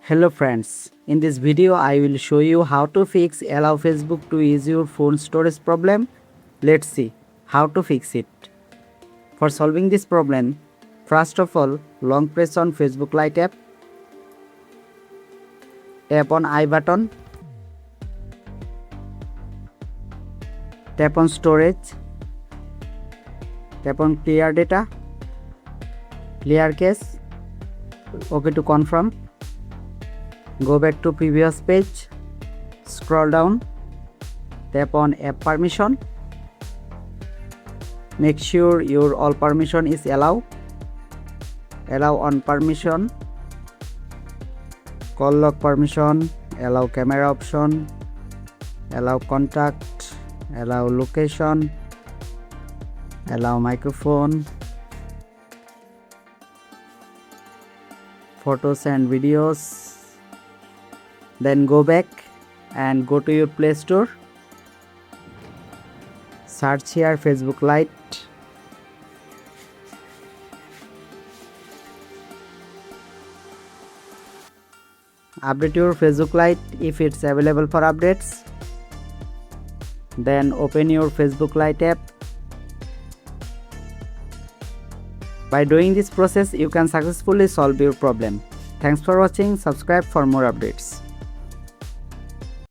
Hello friends, in this video I will show you how to fix allow Facebook to use your phone storage problem. Let's see how to fix it. For solving this problem, first of all, long press on Facebook Lite app, tap on I button, tap on storage, tap on clear data, clear cache, OK to confirm. Go back to previous page, scroll down, tap on app permission. Make sure your all permission is allow on permission, call log permission, allow camera option, allow contact, allow location, allow microphone, photos and videos. Then go back and go to your Play Store. Search here Facebook Lite. Update your Facebook Lite if it's available for updates. Then open your Facebook Lite app. By doing this process, you can successfully solve your problem. Thanks for watching. Subscribe for more updates.